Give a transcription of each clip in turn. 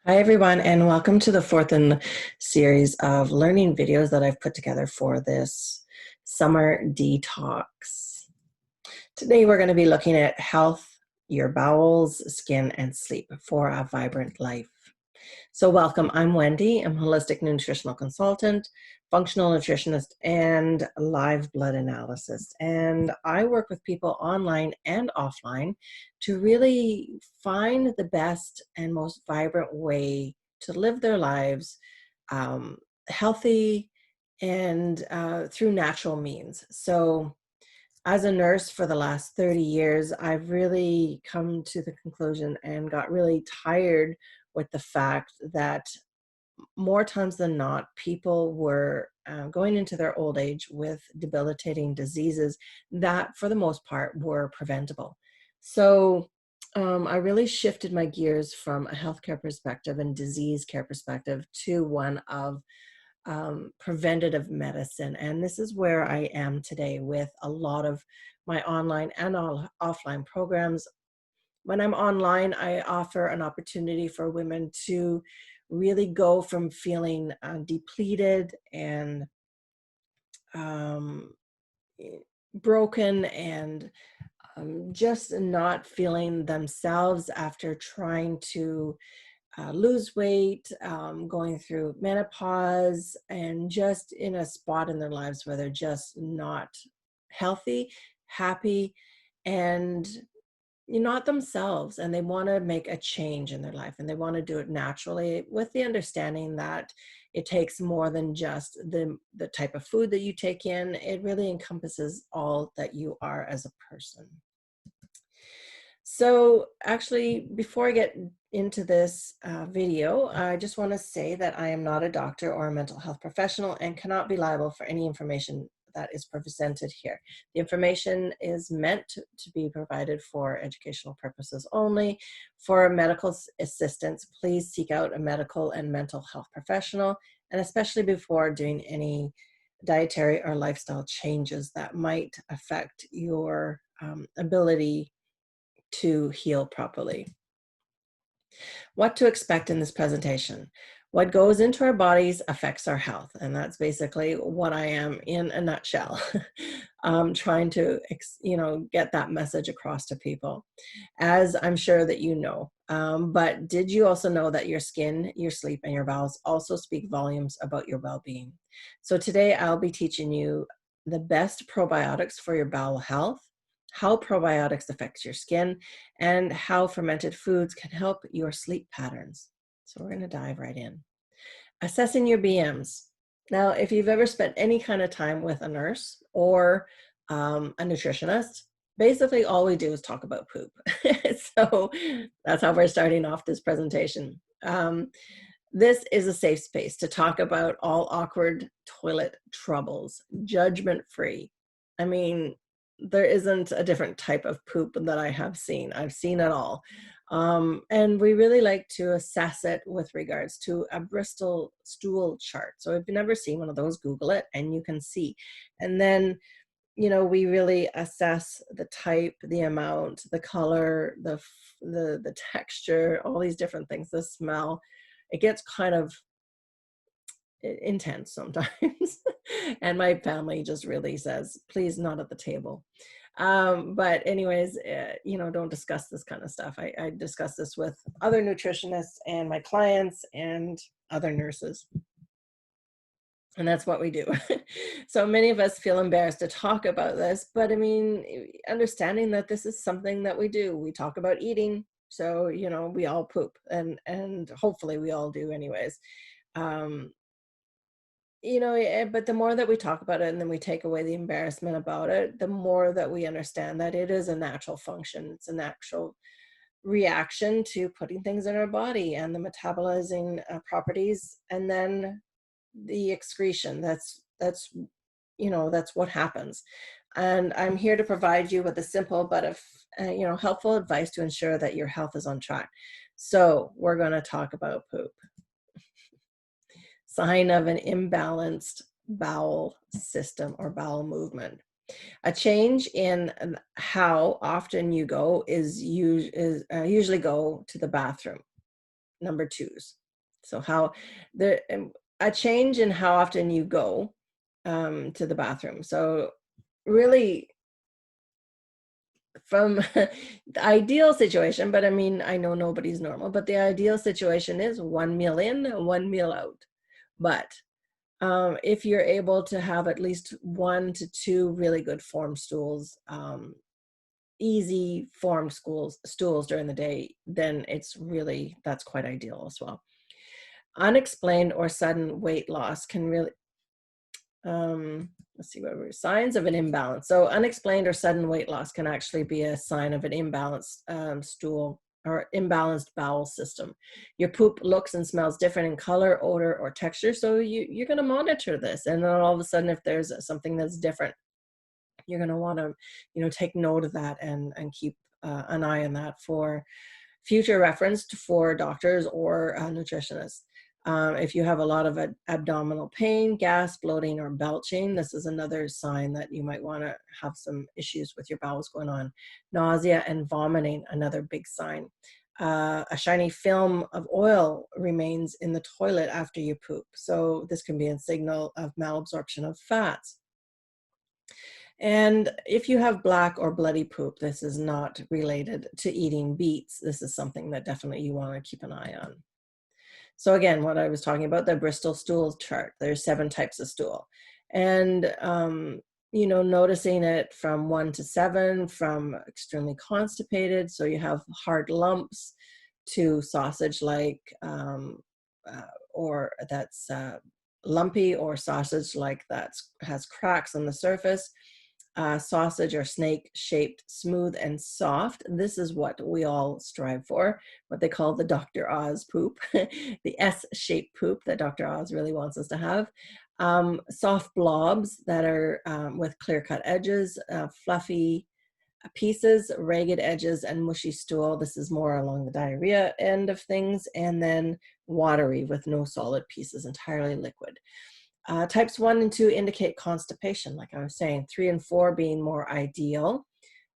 Hi, everyone, and welcome to the fourth in the series of learning videos that I've put together for this summer detox. Today, we're going to be looking at health, your bowels, skin, and sleep for a vibrant life. So welcome, I'm Wendy. I'm a holistic nutritional consultant, functional nutritionist, and live blood analysis. And I work with people online and offline to really find the best and most vibrant way to live their lives healthy and through natural means. So as a nurse for the last 30 years, I've really come to the conclusion and got really tired with the fact that more times than not, people were going into their old age with debilitating diseases that, for the most part, were preventable. So I really shifted my gears from a healthcare perspective and disease care perspective to one of preventative medicine. And this is where I am today with a lot of my online and offline programs. When I'm online, I offer an opportunity for women to really go from feeling depleted and um, broken and just not feeling themselves after trying to lose weight, going through menopause, and just in a spot in their lives where they're just not healthy, happy, and not themselves, and they want to make a change in their life, and they want to do it naturally with the understanding that it takes more than just the type of food that you take in. It really encompasses all that you are as a person. So actually, before I get into this video, I just want to say that I am not a doctor or a mental health professional and cannot be liable for any information that is presented here. The information is meant to be provided for educational purposes only. For medical assistance, please seek out a medical and mental health professional, and especially before doing any dietary or lifestyle changes that might affect your ability to heal properly. What to expect in this presentation. What goes into our bodies affects our health, and that's basically what I am in a nutshell. Trying to get that message across to people, as I'm sure that you know. But did you also know that your skin, your sleep, and your bowels also speak volumes about your well-being? So today I'll be teaching you the best probiotics for your bowel health, how probiotics affect your skin, and how fermented foods can help your sleep patterns. So we're going to dive right in. Assessing your BMs. Now, if you've ever spent any kind of time with a nurse or a nutritionist, basically all we do is talk about poop. So that's how we're starting off this presentation. This is a safe space to talk about all awkward toilet troubles, judgment-free. I mean, there isn't a different type of poop that I have seen. I've seen it all. And we really like to assess it with regards to a Bristol stool chart. So if you've never seen one of those, Google it and you can see. And then, we really assess the type, the amount, the color, the texture, all these different things, the smell. It gets kind of intense sometimes. And my family just really says, please not at the table. But anyways, don't discuss this kind of stuff. I discuss this with other nutritionists and my clients and other nurses. And that's what we do. So many of us feel embarrassed to talk about this, but I mean, understanding that this is something that we do. We talk about eating. So, we all poop, and hopefully we all do anyways. But the more that we talk about it and then we take away the embarrassment about it, the more that we understand that it is a natural function. It's a natural reaction to putting things in our body and the metabolizing properties, and then the excretion. That's what happens. And I'm here to provide you with a simple but helpful advice to ensure that your health is on track. So we're going to talk about poop. Sign of an imbalanced bowel system or bowel movement. A change in how often you go is usually go to the bathroom. number twos. So how the a change in how often you go to the bathroom. So really from the ideal situation, but I mean, I know nobody's normal, but the ideal situation is 1 meal in, 1 meal out. But if you're able to have at least 1 to 2 really good form stools, easy formed stools during the day, then that's quite ideal as well. Unexplained or sudden weight loss can really, let's see what were signs of an imbalance. So unexplained or sudden weight loss can actually be a sign of an imbalanced stool or imbalanced bowel system. Your poop looks and smells different in color, odor, or texture. So you're going to monitor this. And then all of a sudden, if there's something that's different, you're going to want to, take note of that and keep an eye on that for future reference for doctors or nutritionists. If you have a lot of abdominal pain, gas, bloating, or belching, this is another sign that you might want to have some issues with your bowels going on. Nausea and vomiting, another big sign. A shiny film of oil remains in the toilet after you poop. So this can be a signal of malabsorption of fats. And if you have black or bloody poop, this is not related to eating beets. This is something that definitely you want to keep an eye on. So again, what I was talking about, the Bristol stool chart, there's 7 types of stool. And, noticing it from 1 to 7, from extremely constipated, so you have hard lumps, to sausage-like, or that's lumpy, or sausage like that has cracks on the surface. Sausage or snake shaped, smooth and soft. This is what we all strive for, what they call the Dr. Oz poop, the S-shaped poop that Dr. Oz really wants us to have. Soft blobs that are with clear-cut edges, fluffy pieces, ragged edges, and mushy stool. This is more along the diarrhea end of things. And then watery with no solid pieces, entirely liquid. Types 1 and 2 indicate constipation, like I was saying, 3 and 4 being more ideal,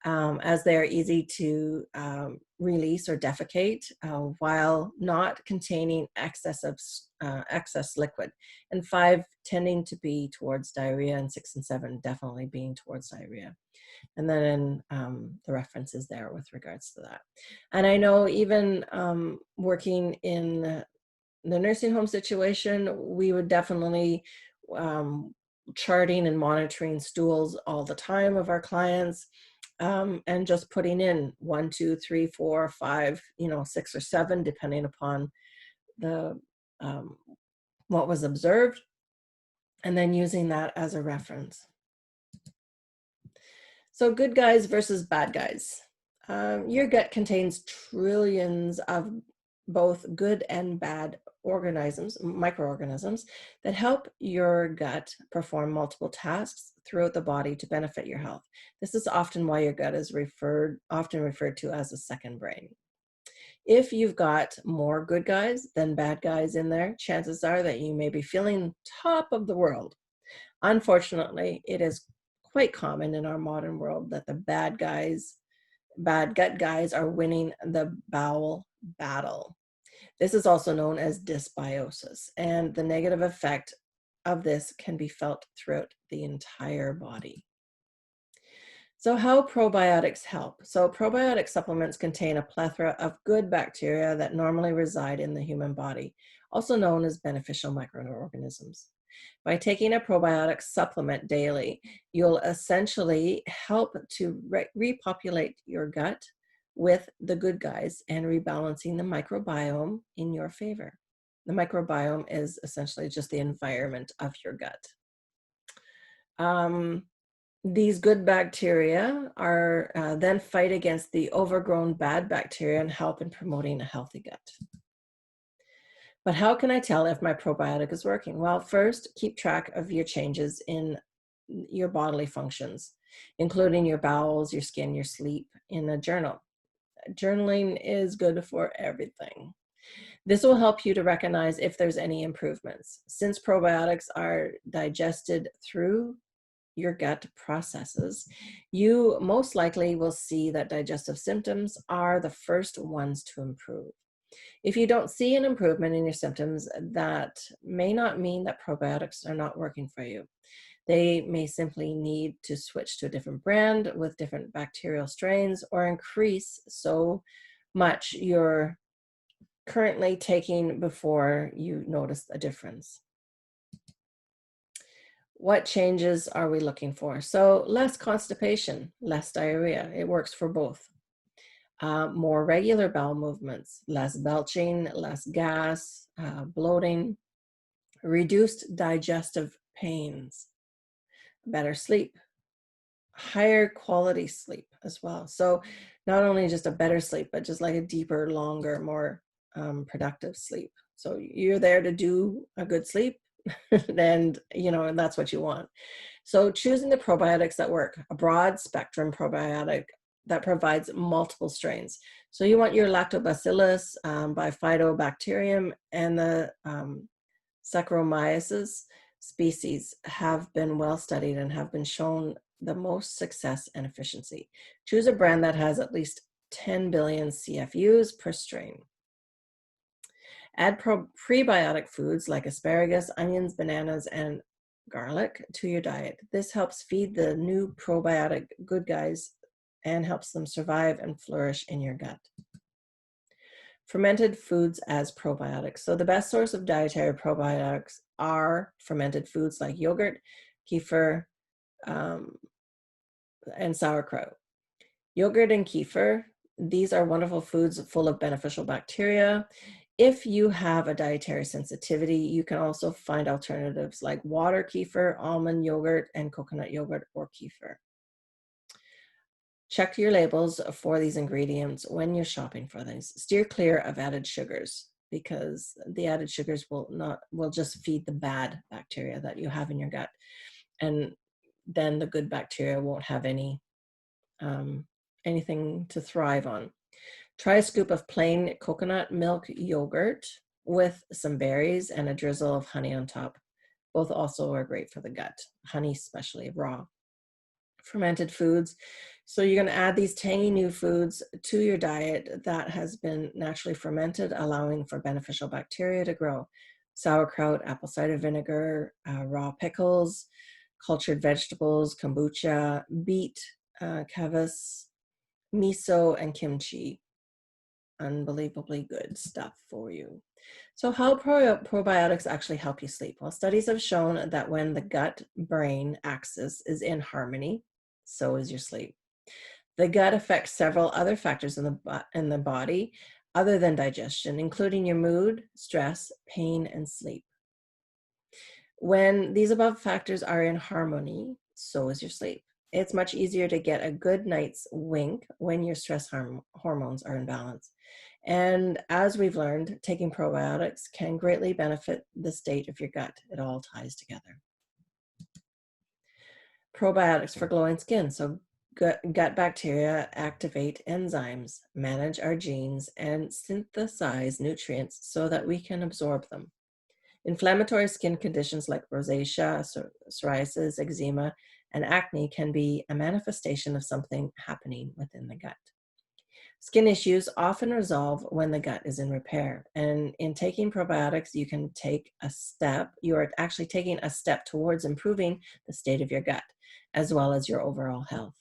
as they are easy to release or defecate while not containing excess liquid, and 5 tending to be towards diarrhea, and 6 and 7 definitely being towards diarrhea. And then the references there with regards to that. And I know even working in the nursing home situation, we would definitely charting and monitoring stools all the time of our clients, and just putting in 1, 2, 3, 4, 5, 6 or 7, depending upon the what was observed, and then using that as a reference. So good guys versus bad guys. Your gut contains trillions of both good and bad microorganisms that help your gut perform multiple tasks throughout the body to benefit your health. This is often why your gut is often referred to as a second brain. If you've got more good guys than bad guys in there, chances are that you may be feeling top of the world. Unfortunately, it is quite common in our modern world that the bad gut guys are winning the bowel battle. This is also known as dysbiosis, and the negative effect of this can be felt throughout the entire body. So how probiotics help? So probiotic supplements contain a plethora of good bacteria that normally reside in the human body, also known as beneficial microorganisms. By taking a probiotic supplement daily, you'll essentially help to repopulate your gut with the good guys and rebalancing the microbiome in your favor. The microbiome is essentially just the environment of your gut. These good bacteria are then fight against the overgrown bad bacteria and help in promoting a healthy gut. But how can I tell if my probiotic is working? Well, first, keep track of your changes in your bodily functions, including your bowels, your skin, your sleep, in a journal. Journaling is good for everything. This will help you to recognize if there's any improvements. Since probiotics are digested through your gut processes, you most likely will see that digestive symptoms are the first ones to improve. If you don't see an improvement in your symptoms, that may not mean that probiotics are not working for you. They may simply need to switch to a different brand with different bacterial strains or increase so much you're currently taking before you notice a difference. What changes are we looking for? So less constipation, less diarrhea. It works for both. More regular bowel movements, less belching, less gas, bloating, reduced digestive pains, better sleep, higher quality sleep as well. So not only just a better sleep, but just like a deeper, longer, more productive sleep. So you're there to do a good sleep, and and that's what you want. So choosing the probiotics that work, a broad spectrum probiotic that provides multiple strains. So you want your lactobacillus, bifidobacterium, and the Saccharomyces species have been well studied and have been shown the most success and efficiency. Choose a brand that has at least 10 billion CFUs per strain. Add prebiotic foods like asparagus, onions, bananas, and garlic to your diet. This helps feed the new probiotic good guys and helps them survive and flourish in your gut. Fermented foods as probiotics. So the best source of dietary probiotics are fermented foods like yogurt, kefir, um, and sauerkraut. Yogurt and kefir, these are wonderful foods full of beneficial bacteria. If you have a dietary sensitivity, you can also find alternatives like water kefir, almond yogurt, and coconut yogurt or kefir. Check your labels for these ingredients when you're shopping for these. Steer clear of added sugars because the added sugars will just feed the bad bacteria that you have in your gut, and then the good bacteria won't have anything to thrive on. Try a scoop of plain coconut milk yogurt with some berries and a drizzle of honey on top. Both also are great for the gut, honey especially raw. Fermented foods. So you're going to add these tangy new foods to your diet that has been naturally fermented, allowing for beneficial bacteria to grow. Sauerkraut, apple cider vinegar, raw pickles, cultured vegetables, kombucha, beet, kvass, miso, and kimchi. Unbelievably good stuff for you. So how probiotics actually help you sleep? Well, studies have shown that when the gut-brain axis is in harmony, so is your sleep. The gut affects several other factors in the body other than digestion, including your mood, stress, pain, and sleep. When these above factors are in harmony, so is your sleep. It's much easier to get a good night's wink when your stress hormones are in balance. And as we've learned, taking probiotics can greatly benefit the state of your gut. It all ties together. Probiotics for glowing skin. So gut bacteria activate enzymes, manage our genes, and synthesize nutrients so that we can absorb them. Inflammatory skin conditions like rosacea, psoriasis, eczema, and acne can be a manifestation of something happening within the gut. Skin issues often resolve when the gut is in repair. And in taking probiotics, you are actually taking a step towards improving the state of your gut, as well as your overall health.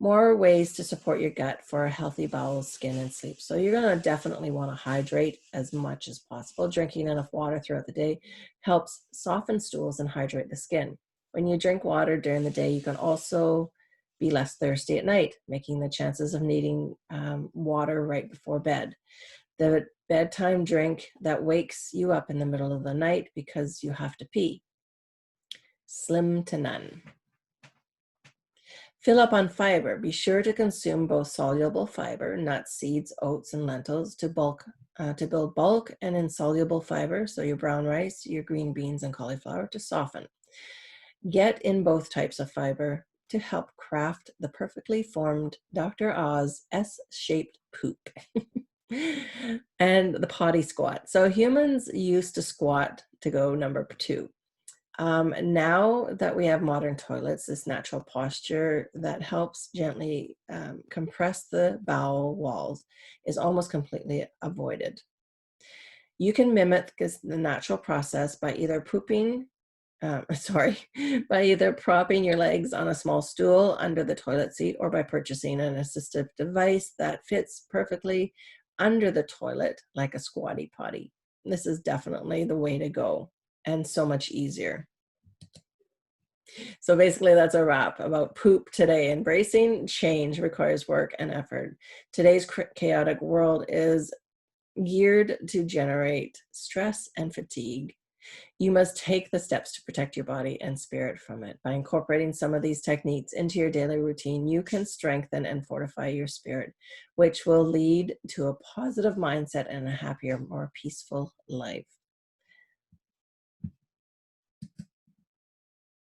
More ways to support your gut for a healthy bowels, skin, and sleep. So you're going to definitely want to hydrate as much as possible. Drinking enough water throughout the day helps soften stools and hydrate the skin. When you drink water during the day, you can also be less thirsty at night, making the chances of needing water right before bed. The bedtime drink that wakes you up in the middle of the night because you have to pee. Slim to none. Fill up on fiber. Be sure to consume both soluble fiber, nuts, seeds, oats, and lentils to build bulk, and insoluble fiber, so your brown rice, your green beans, and cauliflower to soften. Get in both types of fiber to help craft the perfectly formed Dr. Oz S-shaped poop. And the potty squat. So humans used to squat to go number 2. Now that we have modern toilets, this natural posture that helps gently compress the bowel walls is almost completely avoided. You can mimic the natural process by either pooping, sorry, by either propping your legs on a small stool under the toilet seat or by purchasing an assistive device that fits perfectly under the toilet like a squatty potty. This is definitely the way to go and so much easier. So basically, that's a wrap about poop today. Embracing change requires work and effort. Today's chaotic world is geared to generate stress and fatigue. You must take the steps to protect your body and spirit from it. By incorporating some of these techniques into your daily routine, you can strengthen and fortify your spirit, which will lead to a positive mindset and a happier, more peaceful life.